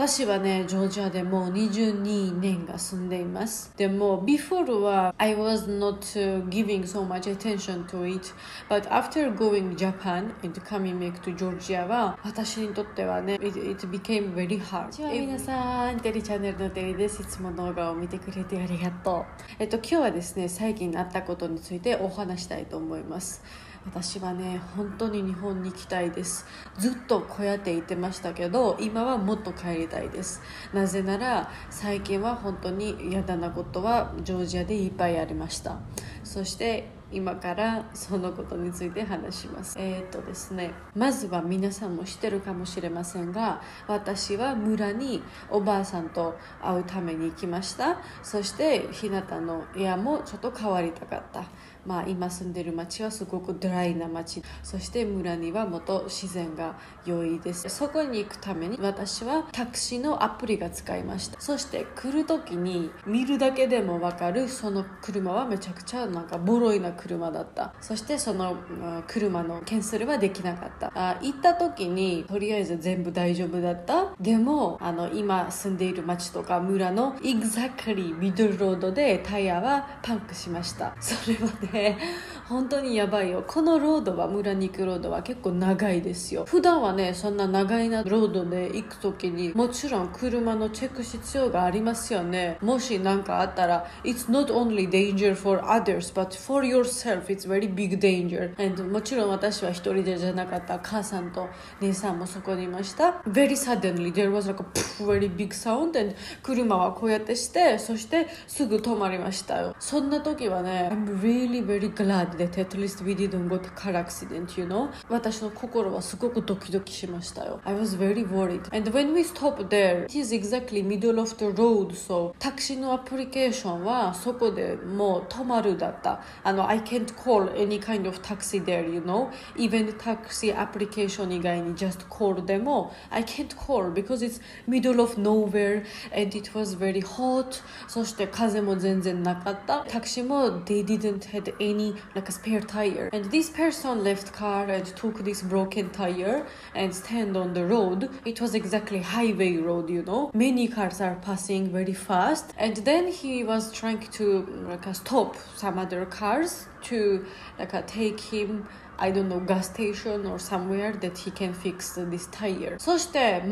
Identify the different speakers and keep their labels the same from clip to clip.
Speaker 1: 私はね、ジョージアでもう22年が住んでいます。でも、before は I was not giving so much attention to it, but after going Japan and coming back to Georgia は、私にとってはね、it became very hard. 皆さん、テリチャンネルのテリです。いつも動画を見てくれてありがとう。今日はですね、最近あったことについてお話したいと思います。私はね、本当に日本に行きたいです。ずっとこうやって言ってましたけど、今はもっと帰りたいです。なぜなら、最近は本当に嫌だなことはジョージアでいっぱいありました。そして今からそのことについて話します。ですね、まずは皆さんも知ってるかもしれませんが、私は村におばあさんと会うために行きました。そして日向の部屋もちょっと変わりたかった。今住んでる町はすごくドライな町。そして村にはもっと自然が良いです。そこに行くために私はタクシーのアプリが使いました。そして来る時に見るだけでもわかるその車はめちゃくちゃなんかボロいな車だった。そしてその車のキャンセルはできなかった。行った時にとりあえず全部大丈夫だった。でも今住んでいる町とか村の exactly ミドルロードでタイヤはパンクしました。それはね、本当にやばいよ。このロードは村に行くロードは結構長いですよ。普段はね、そんな長いなロードで行くときにもちろん車のチェック必要がありますよね。もし何かあったら It's not only danger for others but for yourself. It's very big danger. And もちろん私は一人でじゃなかった。母さんと姉さんもそこにいました。Very suddenly there was like a very big sound and 車はこうやってしてそしてすぐ止まりましたよ。そんな時はね I'm really very glad that at least we didn't go to car accident, you know? 私の心はすごくドキドキしましたよ。I was very worried. And when we stopped there, it is exactly middle of the road, so タクシーのアプリケーションはそこでもう止まるだった。I can't call any kind of taxi there, you know? Even the taxi application 以外に just call でも I can't call because it's middle of nowhere and it was very hot. そして風も全然なかった。タクシーも they didn't had any like a spare tire and this person left car and took this broken tire and stand on the road. It was exactly highway road, you know, many cars are passing very fast and then he was trying to stop some other cars to take him I don't know, gas station or somewhere that he can fix this tire. そして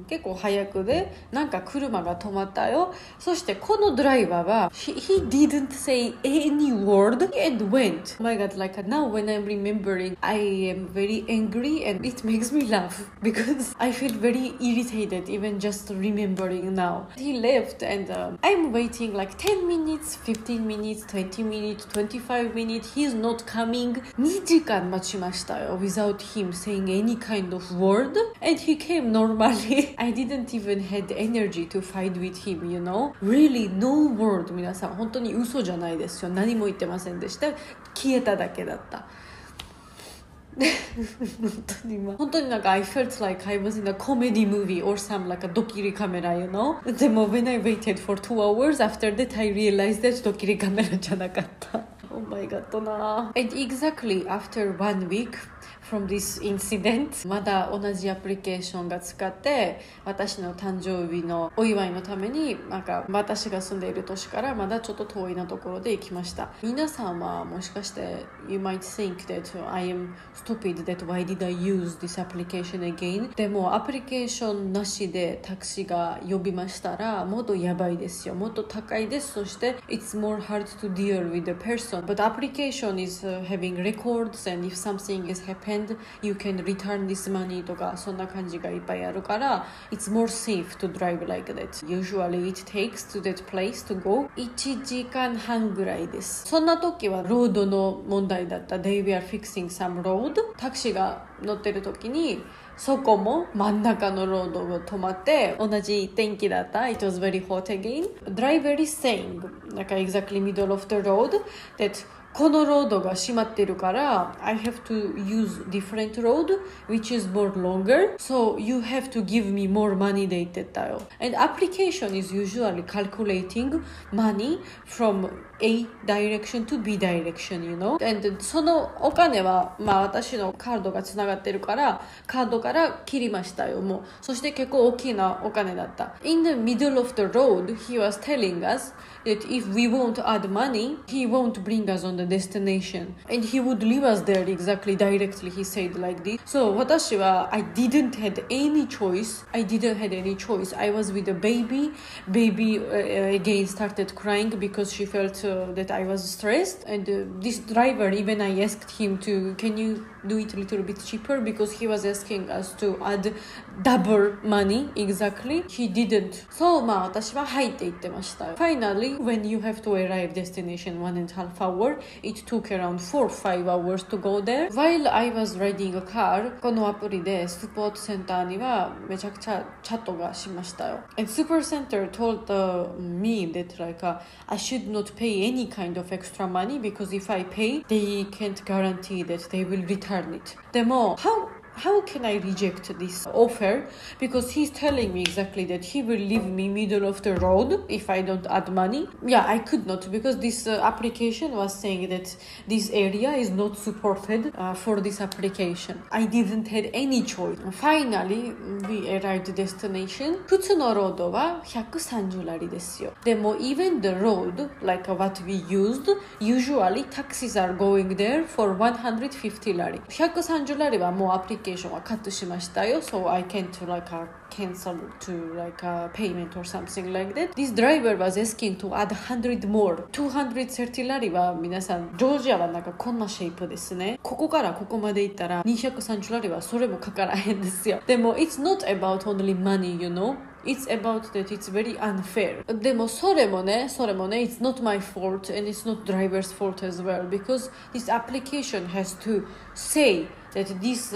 Speaker 1: 結構早くでなんか車が止まったよ。そしてこのドライバーは he didn't say any word and went. Oh my god, like now when I'm remembering, I am very angry and it makes me laugh because I feel very irritated even just remembering now. He left and I'm waiting like 10 minutes, 15 minutes, 20 minutes, 25 minutes. He's not coming. 2時間待ちましたよ without him saying any kind of word and he came normally. I didn't even had energy to fight with him, you know? Really no word. 皆さん本当に嘘じゃないですよ。何も言ってませんでした。消えただけだった本当になんか I felt like I was in a comedy movie or some like a ドッキリカメラ you know? でも when I waited for 2 hours after that I realized that ドッキリカメラじゃなかったOh my god な And exactly after 1 week from this incident まだ同じアプリケーションが使って私の誕生日のお祝いのためになんか私が住んでいる都市からまだちょっと遠いなところで行きました。皆さんはもしかして You might think that I am stupid that why did I use this application again でもアプリケーションなしでタクシーが呼びましたらもっとやばいですよ。もっと高いです。そして It's more hard to deal with the person but application is having records and if something is happened you can return this money とかそんな感じがいっぱいあるから It's more safe to drive like that. Usually it takes to that place to go 1時間半ぐらいです。そんな時はロードの問題だった。They were fixing some road タクシーが乗ってる時にそこも真ん中のロードが止まって同じ天気だった。It was very hot again. Driver is saying like exactly middle of the road that このロードが閉まってるから、I have to use different road, which is more longer, so you have to give me more money で言ってたよ。And application is usually calculating money from A direction to B direction, you know? And そのお金は、私のカードがつながってるから、カードから切りましたよ、もう。そして結構大きなお金だった。In the middle of the road, he was telling us that if we won't add money, he won't bring us on the destination. And he would leave us there exactly directly, he said like this. So 私は、I didn't have any choice. I was with a baby. Baby again started crying because she felt that I was stressed. And this driver, even I asked him to, can you do it a little bit cheaper? Because he was asking us to add double money exactly. He didn't. So 私ははいって言ってましたよ。Finally, when you have to arrive destination 1.5 hour, it took around 4-5 hours to go there. While I was riding a car, このアプリでスポーツセンターにはめちゃくちゃチャットがしましたよ。And Super Center told me that I should not pay any kind of extra money because if I pay, they can't guarantee that they will return it. でも、How can I reject this offer? Because he's telling me exactly that he will leave me middle of the road if I don't add money. Yeah, I could not because this application was saying that this area is not supported for this application. I didn't have any choice. Finally, we arrived destination. 普通のロードは130ラリですよ。でも even the road, like what we used, usually taxis are going there for 150ラリ。130ラリはもうアプリケーションはカットしましたよ。So I can't cancel to payment or something like that. This driver was asking to add 100 more. 230ラリは皆さん、ジョージアはこんなシェイプですね。ここからここまで行ったら230ラリはそれもかからへんですよ。でも it's not about only money, you know. It's about that it's very unfair. でもそれもね、it's not my fault and it's not driver's fault as well because this application has to say that this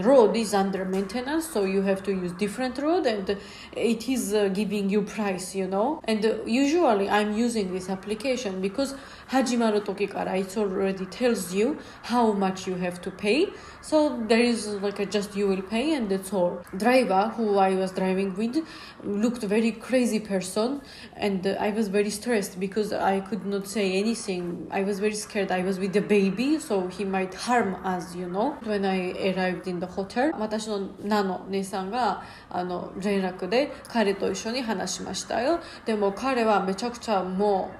Speaker 1: road is under maintenance, so you have to use different road and it is giving you price, you know. And usually I'm using this application because 始まる時から it already tells you how much you have to pay. So there is just you will pay and that's all. Driver who I was driving with looked very crazy person and I was very stressed because I could not say anything. I was very scared. I was with the baby, so he might harm us, you know. When I arrived in the hotel, 私のナの姉さんが連絡で彼と一緒に話しましたよ。でも彼はめちゃくちゃも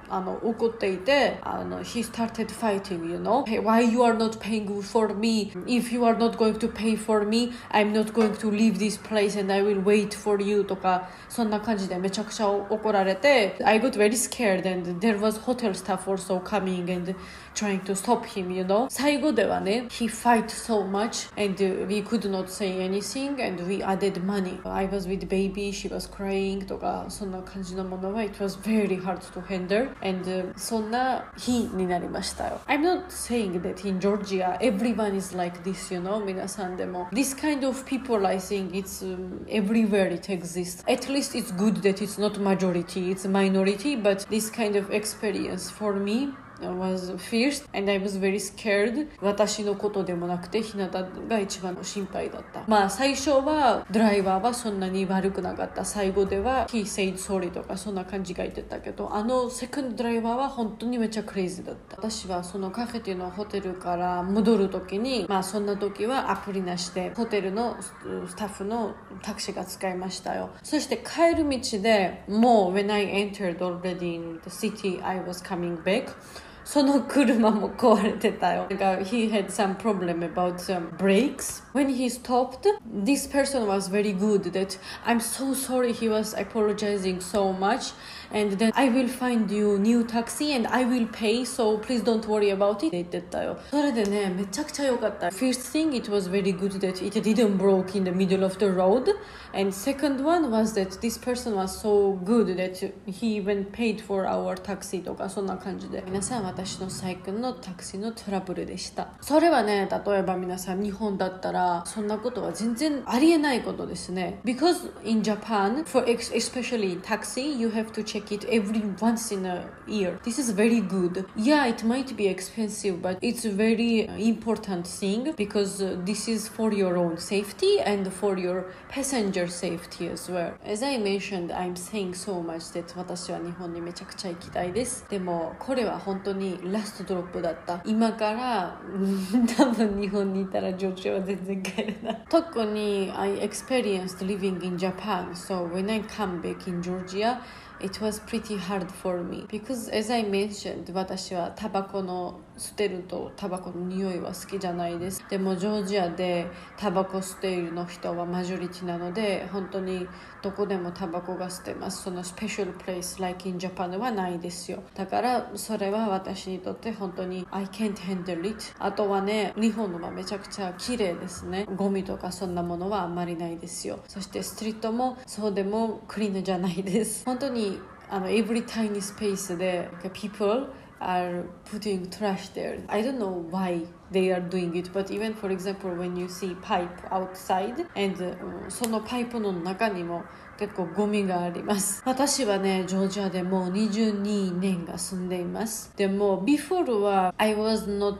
Speaker 1: う怒っていてhe started fighting, you know. Hey, why you are not paying for me? If you are not going to pay for me, I'm not going to leave this place and I will wait for you とかそんな感じでめちゃくちゃ怒られて I got very scared and there was hotel staff also coming and trying to stop him, you know. 最後ではね he fight so much and we could not say anything and we added money. I was with baby, she was crying とかそんな感じのものは it was very hard to handle and そんな日になりましたよ。I'm not saying that in Georgia everyone is like this, you know. 皆さんでも this kind of people I think it's everywhere it exists. At least it's good that it's not majority, it's minority, but this kind of experience for me was fierce and I was very scared. 私のことでもなくてひなたが一番心配だった。最初はドライバーはそんなに悪くなかった。最後では he said sorry とかそんな感じが言ってたけどセカンドドライバーは本当にめっちゃクレイジーだった。私はそのカフェテのホテルから戻る時にそんな時はアプリなしでホテルのスタッフのタクシーが使いましたよ。そして帰る道でもう when I entered already in the city I was coming backその車も壊れてたよ。He had some problem about brakes. When he stopped, this person was very good that I'm so sorry, he was apologizing so much and then I will find you new taxi and I will pay, so please don't worry about it 言ってたよ。それでね、めちゃくちゃ良かった。First thing, it was very good that it didn't broke in the middle of the road and second one was that this person was so good that he even paid for our taxi とかそんな感じで皆さん私私の最近のタクシーのトラブルでした。それはね、例えば皆さん日本だったらそんなことは全然ありえないことですね。Because in Japan, especially in taxi, you have to check it every once in a year. This is very good. Yeah, it might be expensive, but it's a very important thing because this is for your own safety and for your passenger safety as well. As I mentioned, I'm saying so much that 私は日本にめちゃくちゃ行きたいです。でもこれは本当にラストドロップだった。今から多分日本にいたらジョージアは全然帰れない。特に I experienced living in Japan, so when I come back in Georgia, it was pretty hard for me because as I mentioned 私はタバコの吸ってるとタバコの匂いは好きじゃないです。でもジョージアでタバコ吸っているの人はマジョリティなので本当にどこでもタバコが吸ってます。そのスペシャルプレイス like in Japan はないですよ。だからそれは私にとって本当に I can't handle it。 あとはね、日本のはめちゃくちゃ綺麗ですね。ゴミとかそんなものはあんまりないですよ。そしてストリートもそうでもクリーンじゃないです。本当にevery tiny space で people are putting trash there. I don't know why they are doing it, but even for example when you see pipe outside and そのパイプの中にも結構ゴミがあります。私はね、ジョージアでもう22年が住んでいます。でも before は I was not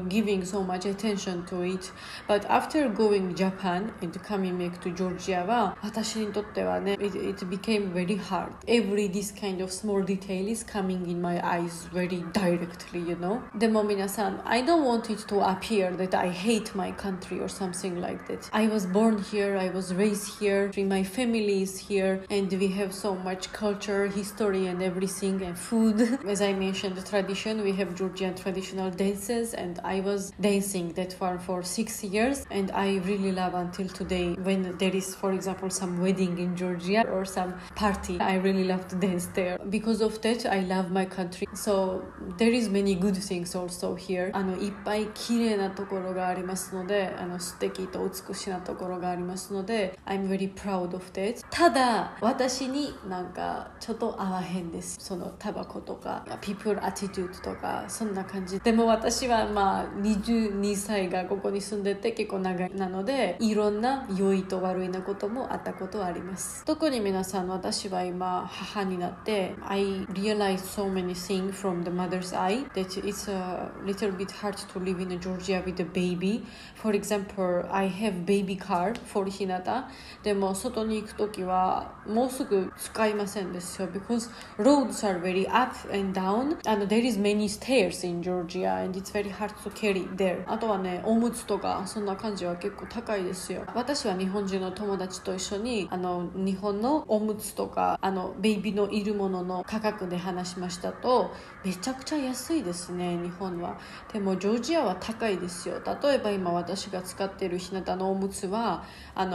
Speaker 1: giving so much attention to it, but after going Japan and coming back to Georgia は私にとってはね、it became very hard. Every this kind of small detail is coming in my eyes very directly, you know. でも皆さん I don't want it to appear that I hate my country or something like that. I was born here, I was raised here, my family is here and we have so much culture, history and everything and food. As I mentioned, the tradition, we have Georgian traditional dances and I was dancing that for 6 years and I really love until today when there is for example some wedding in Georgia or some party. I really love to dance there. Because of that, I love my country. So there is many good things also here. いっぱい綺麗なところがありますので、素敵と美しいなところがありますので I'm very proud of that. ただ私になんかちょっと合わへんです。そのタバコとか people attitude とかそんな感じ。でも私はまあ22歳がここに住んでて結構長いなのでいろんな良いと悪いなこともあったことはあります。特に皆さん、私は今母になって I realized so many things from the mother's eye that it's a little bit hard to live in Georgia with a baby. For example, I have baby car for ひなた。でも外に行くときはもうすぐ使いませんですよ because roads are very up and down and there is many stairs in Georgia and it's very hard to carry there. あとはね、おむつとかそんな感じは結構高いですよ。私は日本人の友達と一緒に日本のおむつとかベイビーのいるものの価格で話しましたとめちゃくちゃ安いですね、日本は。でもジョージアは高いですよ。例えば今私が使っているひなたのおむつは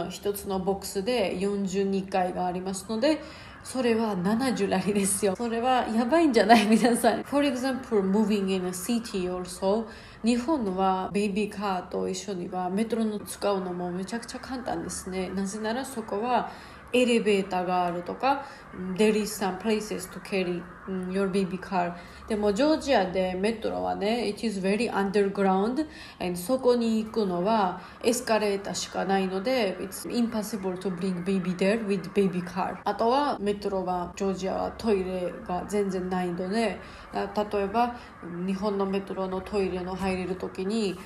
Speaker 1: 一つのボックスで42回がありますのでそれは70ラリですよ。それはやばいんじゃない皆さん。For example, moving in a city also 日本はベイビーカーと一緒にはメトロの使うのもめちゃくちゃ簡単ですね。なぜならそこはエレベーターがあるとか There is some places to carry your baby car. でもジョージアでメトロはね It is very underground and そこに行くのはエスカレーターしかないので It's impossible to bring baby there with baby car. あとはメトロはジョージアはトイレが全然ないので例えば日本のメトロのトイレの入れるときに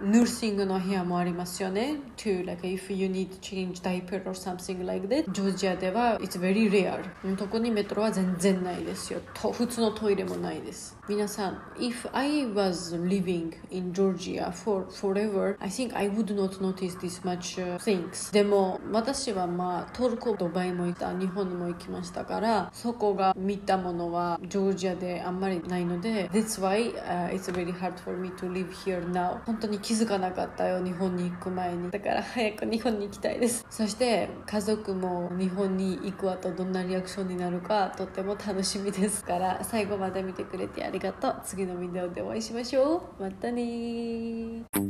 Speaker 1: ヌーシングの部屋もありますよね to like if you need to change diaper or something like that. ジョージアでは It's very rare. 特にメトロは全然ないですよ。普通のトイレもないです。皆さん If I was living in Georgia for forever I think I would not notice this much things. でも私はトルコ、ドバイも行った、日本にも行きましたからそこが見たものはジョージアであんまりないので That's why、it's very hard for me to live here now. 本当に気づかなかったよ、日本に行く前に。だから早く日本に行きたいです。そして家族も日本に行く後どんなリアクションになるかとっても楽しみですから最後まで見てくれてありがとう。次のビデオでお会いしましょう。またね。